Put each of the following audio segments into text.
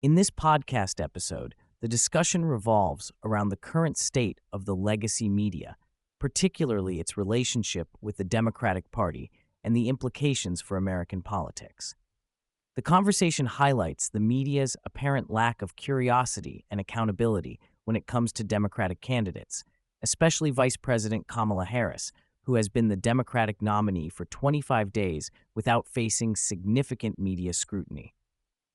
In this podcast episode, the discussion revolves around the current state of the legacy media, particularly its relationship with the Democratic Party and the implications for American politics. The conversation highlights the media's apparent lack of curiosity and accountability when it comes to Democratic candidates, especially Vice President Kamala Harris, who has been the Democratic nominee for 25 days without facing significant media scrutiny.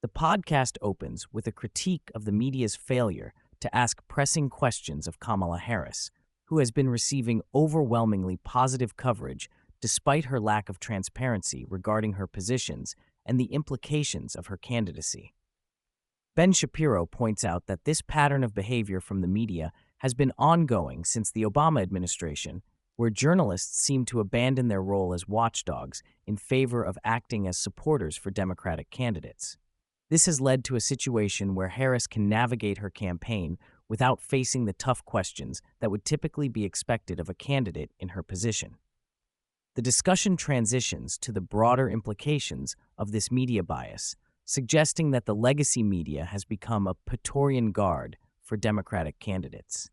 The podcast opens with a critique of the media's failure to ask pressing questions of Kamala Harris, who has been receiving overwhelmingly positive coverage despite her lack of transparency regarding her positions and the implications of her candidacy. Ben Shapiro points out that this pattern of behavior from the media has been ongoing since the Obama administration, where journalists seem to abandon their role as watchdogs in favor of acting as supporters for Democratic candidates. This has led to a situation where Harris can navigate her campaign without facing the tough questions that would typically be expected of a candidate in her position. The discussion transitions to the broader implications of this media bias, suggesting that the legacy media has become a Praetorian Guard for Democratic candidates.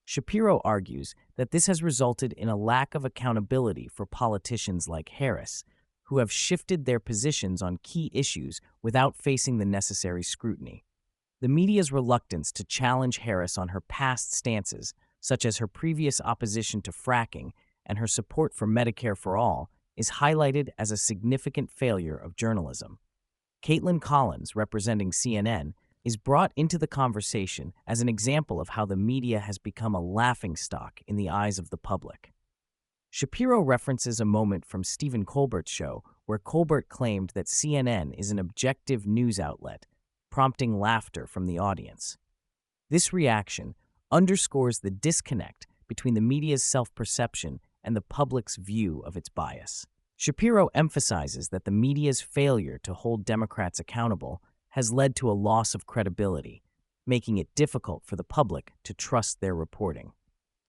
Shapiro argues that this has resulted in a lack of accountability for politicians like Harris, who have shifted their positions on key issues without facing the necessary scrutiny. The media's reluctance to challenge Harris on her past stances, such as her previous opposition to fracking and her support for Medicare for all, is highlighted as a significant failure of journalism. Caitlin Collins, representing CNN, is brought into the conversation as an example of how the media has become a laughingstock in the eyes of the public. Shapiro references a moment from Stephen Colbert's show where Colbert claimed that CNN is an objective news outlet, prompting laughter from the audience. This reaction underscores the disconnect between the media's self-perception and the public's view of its bias. Shapiro emphasizes that the media's failure to hold Democrats accountable has led to a loss of credibility, making it difficult for the public to trust their reporting.